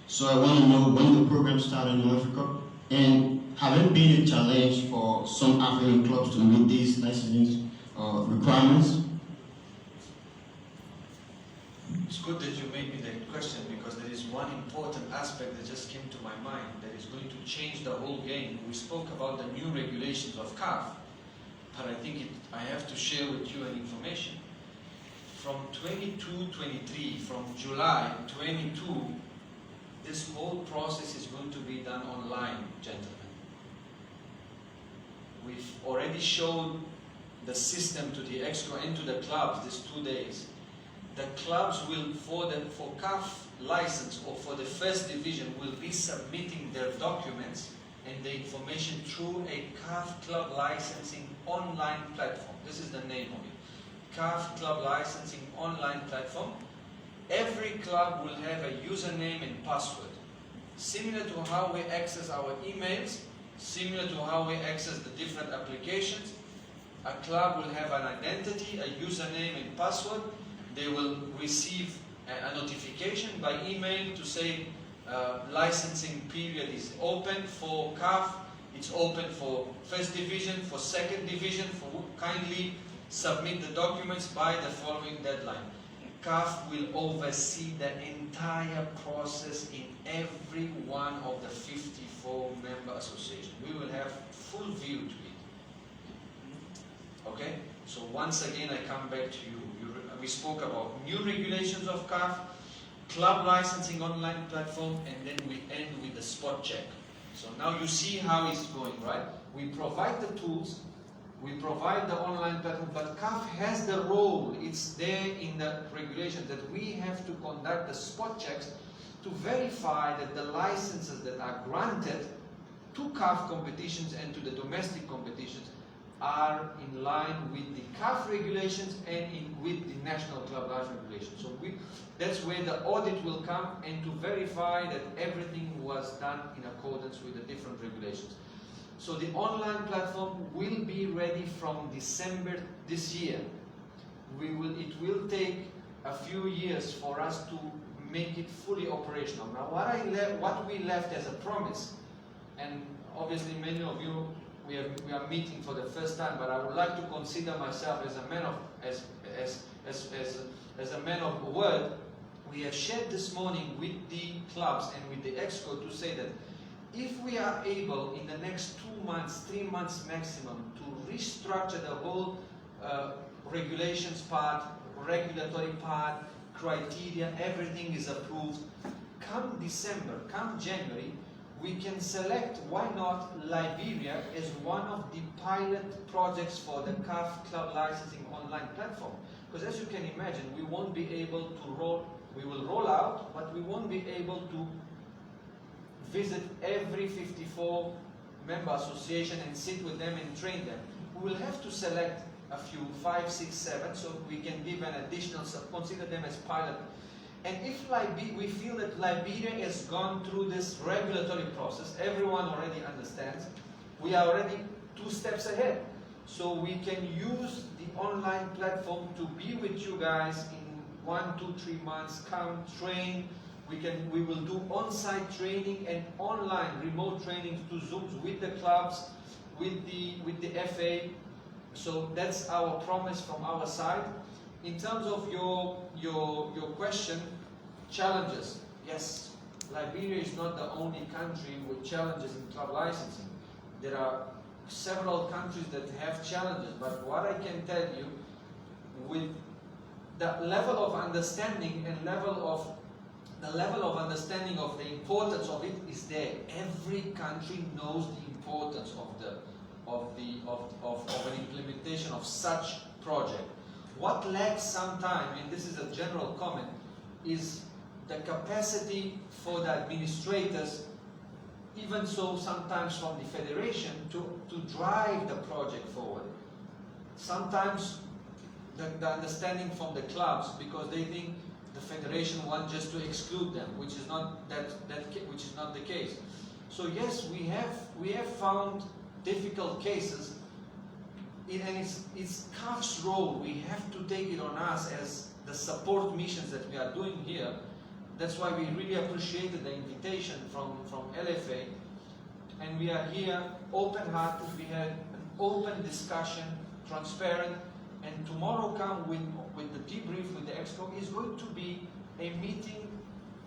So I want to know when the program started in Africa, and have it been a challenge for some African clubs to meet these licensing requirements? It's good that you made me that question, because there is one important aspect that just came to my mind that is going to change the whole game. We spoke about the new regulations of CAF, but I think I have to share with you an information. From 22-23, from July 22, this whole process is going to be done online, gentlemen. We've already showed the system to the Exco and to the clubs these 2 days. The clubs will, for CAF license or for the first division, will be submitting their documents and the information through a CAF club licensing online platform. This is the name of it. CAF club licensing online platform. Every club will have a username and password. Similar to how we access our emails, similar to how we access the different applications, a club will have an identity, a username and password. They will receive a notification by email to say licensing period is open for CAF, it's open for first division, for second division, for kindly submit the documents by the following deadline. CAF will oversee the entire process in every one of the 54 member associations. We will have full view to it. Okay? So once again I come back to you. We spoke about new regulations of CAF, club licensing online platform, and then we end with the spot check. So now you see how it's going, right? We provide the tools, we provide the online platform, but CAF has the role, it's there in the regulation, that we have to conduct the spot checks to verify that the licenses that are granted to CAF competitions and to the domestic competitions are in line with the CAF regulations and with the national club license regulations. So that's where the audit will come, and to verify that everything was done in accordance with the different regulations. So the online platform will be ready from December this year. It will take a few years for us to make it fully operational. Now what we left as a promise, and obviously many of you we are meeting for the first time, but I would like to consider myself as a man of as a man of word. We have shared this morning with the clubs and with the Exco to say that if we are able in the next 2 months, 3 months maximum, to restructure the whole regulations part, regulatory part, criteria, everything is approved, come December, come January, we can select, why not, Liberia as one of the pilot projects for the CAF club licensing online platform. Because as you can imagine, we won't be able to we will roll out, but we won't be able to visit every 54 member association and sit with them and train them. We will have to select a few, 5, 6, 7, so we can give an additional, consider them as pilot. And if we feel that Liberia has gone through this regulatory process, everyone already understands, we are already 2 steps ahead. So we can use the online platform to be with you guys in 1, 2, 3 months, come, train. We will do on-site training and online remote training to Zooms with the clubs, with the FA. So that's our promise from our side. In terms of your question, challenges. Yes, Liberia is not the only country with challenges in club licensing. There are several countries that have challenges, but what I can tell you, with the level of understanding and the level of understanding of the importance of it is there. Every country knows the importance of an implementation of such project. What lacks sometimes, and this is a general comment, is the capacity for the administrators, even so sometimes from the federation, to drive the project forward. Sometimes the understanding from the clubs, because they think the federation wants just to exclude them, which is not which is not the case. So yes, we have found difficult cases, and it's CAF's role. We have to take it on us as the support missions that we are doing here. That's why we really appreciated the invitation from LFA, and we are here open-hearted. We had an open discussion, transparent, and tomorrow come with the debrief with the Exco is going to be a meeting,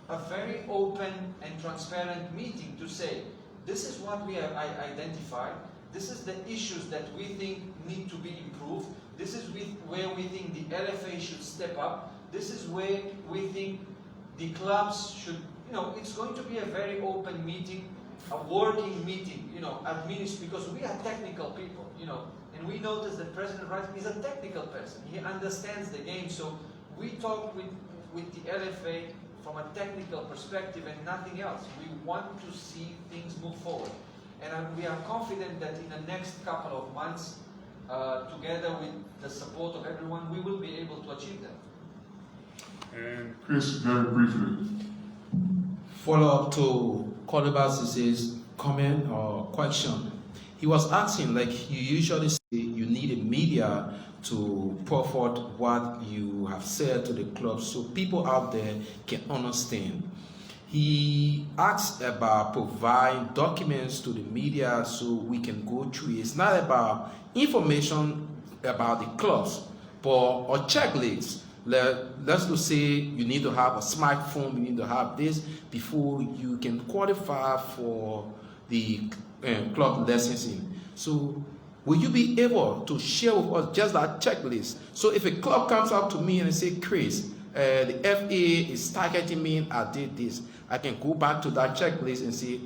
a very open and transparent meeting to say, this is what we have identified, this is the issues that we think need to be improved, this is where we think the LFA should step up, this is where we think the clubs should, it's going to be a very open meeting, a working meeting, because we are technical people, and we notice that President Wright is a technical person. He understands the game, so we talk with the LFA from a technical perspective and nothing else. We want to see things move forward. And we are confident that in the next couple of months, together with the support of everyone, we will be able to achieve that. And Chris, very briefly. Follow up to Kodibas' comment or question. He was asking, like you usually say, you need a media to put forth what you have said to the club so people out there can understand. He asked about providing documents to the media so we can go through. It's not about information about the clubs, but a checklist. Let's just say you need to have a smartphone, you need to have this before you can qualify for the club licensing. So will you be able to share with us just that checklist? So if a club comes up to me and say, Chris, the FA is targeting me, I did this, I can go back to that checklist and say,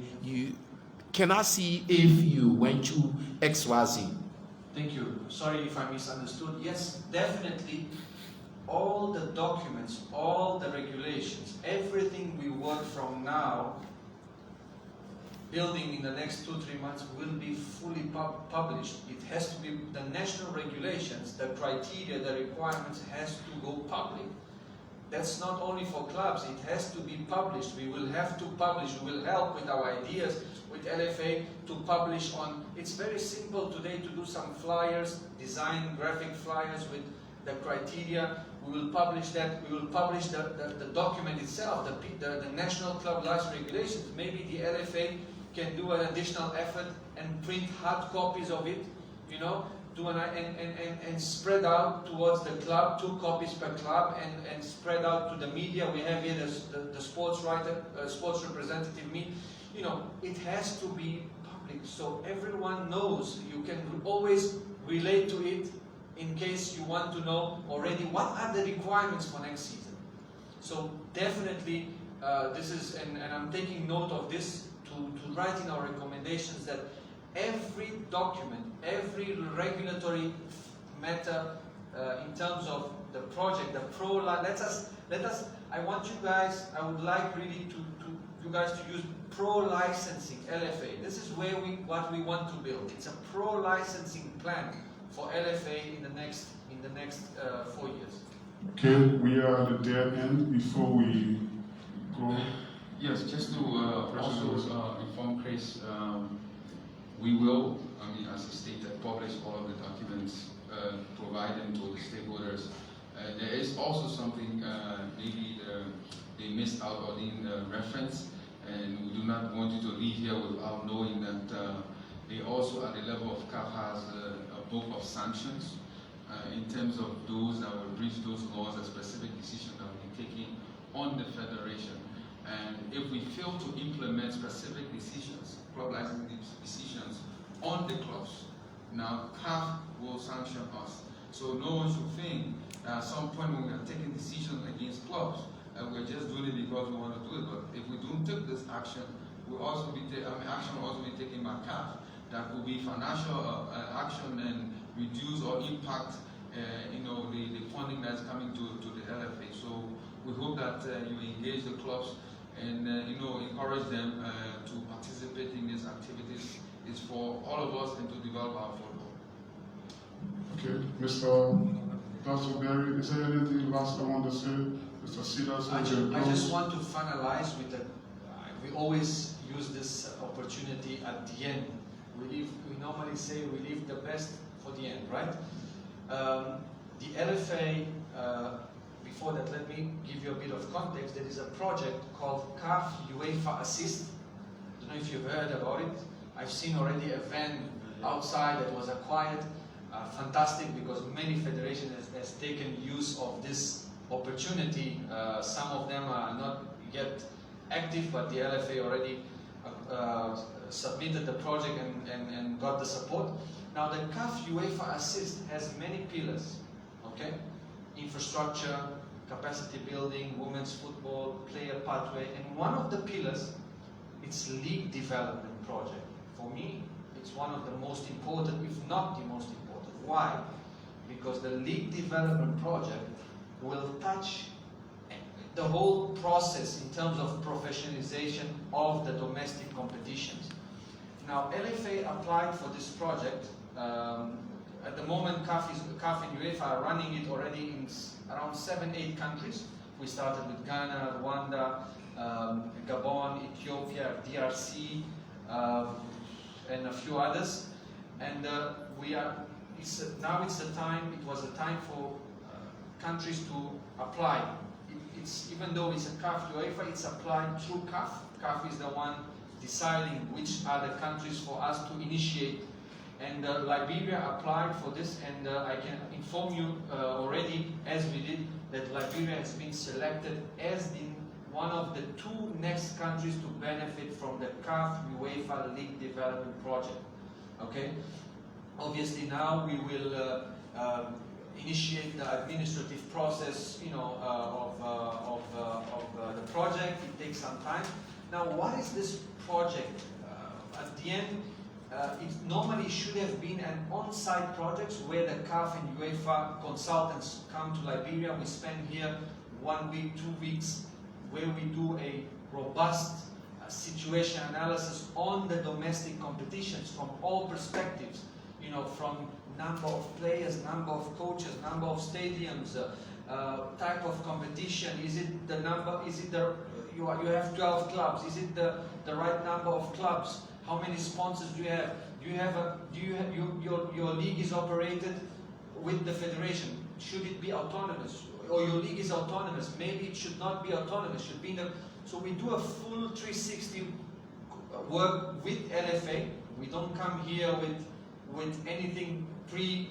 can I see if you went to XYZ? Thank you. Sorry if I misunderstood. Yes, definitely. All the documents, all the regulations, everything we work from now, building in the next 2-3 months, will be fully published. It has to be the national regulations, the criteria, the requirements has to go public. That's not only for clubs, it has to be published. We will have to publish, we will help with our ideas, with LFA to publish on, it's very simple today to do some flyers, design graphic flyers with the criteria. We will publish that, we will publish the document itself, the National Club License Regulations. Maybe the LFA can do an additional effort and print hard copies of it, and spread out towards the club, 2 copies per club, and spread out to the media. We have here the sports writer, sports representative, me. It has to be public, so everyone knows. You can always relate to it in case you want to know already what are the requirements for next season. So definitely this is, and I'm taking note of this to write in our recommendations that every document, every regulatory matter in terms of the project, the let us. I want you guys. I would like really you guys to use pro-licensing LFA. This is what we want to build. It's a pro-licensing plan for LFA in the next 4 years. Okay, we are at the dead end. Before we go, Yes, just to also inform Chris, we will, as I stated, publish all of the documents, provide them to the stakeholders. There is also something maybe they missed out or didn't reference, and we do not want you to leave here without knowing that they also at the level of CAF has a book of sanctions in terms of those that will breach those laws, a specific decision that will be taken on the federation. And if we fail to implement specific decisions, club licensing decisions on the clubs, now CAF will sanction us. So no one should think that at some point when we are taking decisions against clubs, we're just doing it because we want to do it. But if we don't take this action, we'll also be action will also be taken by CAF. That will be financial action and reduce or impact, the funding that's coming to the LFA. So we hope that you engage the clubs and encourage them to participate in these activities. It's for all of us and to develop our football. okay, Mr. Dasoberi, is there anything last I want to say? Mr. Sidat? I just want to finalize with that. We always use this opportunity at the end. We normally say we leave the best for the end, right? The LFA, before that, let me give you a bit of context. There is a project called CAF UEFA Assist. I don't know if you've heard about it. I've seen already a van outside that was acquired. Fantastic, because many federations has taken use of this opportunity. Some of them are not yet active, but the LFA already submitted the project and got the support. Now the CAF UEFA Assist has many pillars, okay? Infrastructure, capacity building, women's football, player pathway, and one of the pillars, it's league development project. For me, it's one of the most important, if not the most important. Why? Because the league development project will touch the whole process in terms of professionalization of the domestic competitions. Now, LFA applied for this project. At the moment, CAF and UEFA are running it already in around 7-8 countries. We started with Ghana, Rwanda, Gabon, Ethiopia, DRC, and a few others. And now it's the time. It was the time for countries to apply. Even though it's a CAF UEFA, it's applied through CAF. CAF is the one deciding which are the countries for us to initiate. And Liberia applied for this, and I can inform you already, as we did, that Liberia has been selected as one of the 2 next countries to benefit from the CAF UEFA League Development Project. Okay? Obviously now we will initiate the administrative process, of the project. It takes some time. Now, what is this project? At the end, it normally should have been an on-site project where the CAF and UEFA consultants come to Liberia. We spend here 1 week, 2 weeks, where we do a robust situation analysis on the domestic competitions from all perspectives. From number of players, number of coaches, number of stadiums, type of competition. Is it the number? Is it you have 12 clubs? Is it the right number of clubs? How many sponsors do you have? Your league is operated with the federation? Should it be autonomous? Or your league is autonomous? Maybe it should not be autonomous. Should be so we do a full 360 work with LFA. We don't come here with anything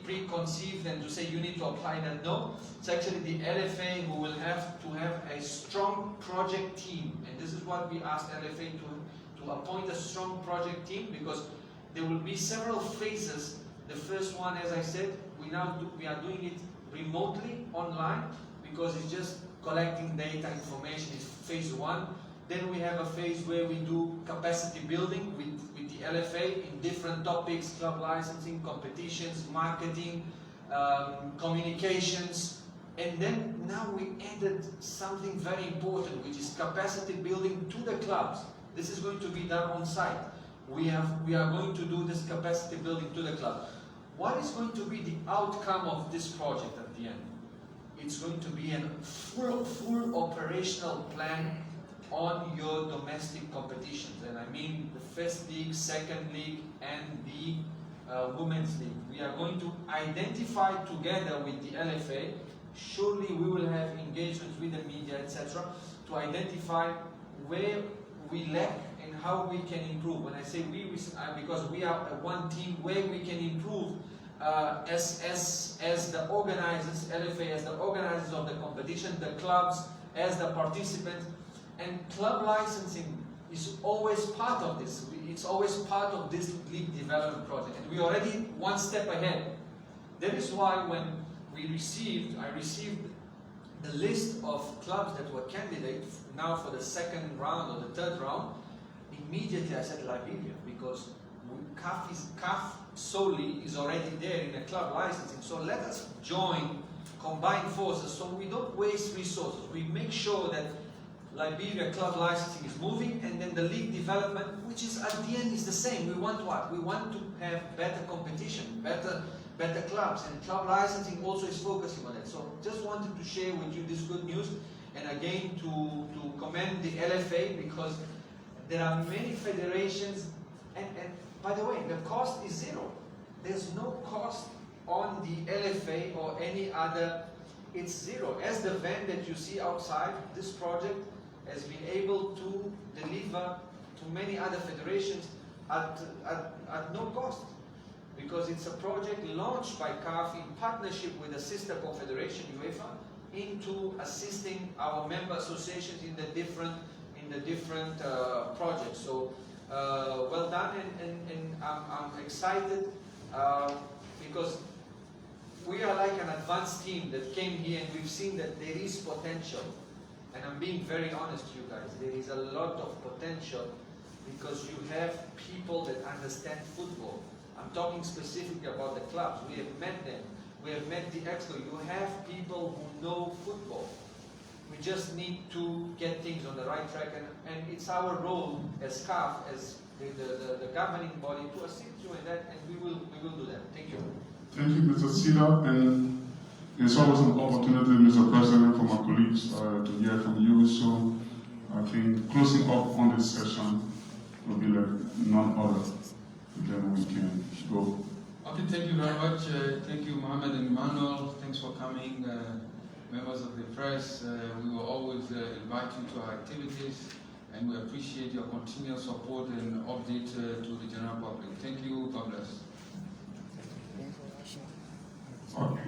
preconceived and to say you need to apply that. No, it's actually the LFA who will have to have a strong project team, and this is what we asked LFA to appoint a strong project team, because there will be several phases. The first one, as I said, we are doing it remotely online. because it's just collecting data information. It's phase one. Then we have a phase where we do capacity building with the LFA in different topics: club licensing, competitions, marketing, communications. And then now we added something very important, which is capacity building to the clubs. This is going to be done on site. We are going to do this capacity building to the club. What is going to be the outcome of this project at the end? It's going to be a full operational plan on your domestic competitions. And I mean the first league, second league, and the women's league. We are going to identify together with the LFA. Surely we will have engagements with the media, etc., to identify where we lack and how we can improve. When I say we, because we are one team, where we can improve as the organizers, LFA as the organizers of the competition, the clubs as the participants, and club licensing is always part of this. It's always part of this league development project, and we're already one step ahead. That is why when I received the list of clubs that were candidates now for the second round or the third round, immediately I said Liberia, because CAF solely is already there in the club licensing. So let us combine forces, so we don't waste resources. We make sure that Liberia club licensing is moving, and then the league development, which is at the end is the same. We want what? We want to have better competition, better clubs, and club licensing also is focusing on it. So just wanted to share with you this good news, and again to commend the LFA, because there are many federations, and by the way, the cost is zero. There's no cost on the LFA or any other. It's zero. As the van that you see outside, this project has been able to deliver to many other federations at no cost, because it's a project launched by CAF in partnership with the sister confederation UEFA into assisting our member associations in the different projects. So well done, and I'm excited because we are like an advanced team that came here, and we've seen that there is potential. And I'm being very honest to you guys, there is a lot of potential, because you have people that understand football. I'm talking specifically about the clubs. We have met them. We have met the Exclude. You have people who know football. We just need to get things on the right track, and it's our role as CAF, as the governing body, to assist you in that, and we will do that. Thank you. Thank you, Mr. Sidat, and it's always an opportunity, Mr. President, for my colleagues to hear from you. So I think closing up on this session will be like none other. Then we can go. Okay, thank you very much. Thank you, Muhamada and Emmanuel. Thanks for coming, members of the press. We will always invite you to our activities, and we appreciate your continued support and update to the general public. Thank you. God bless. Okay.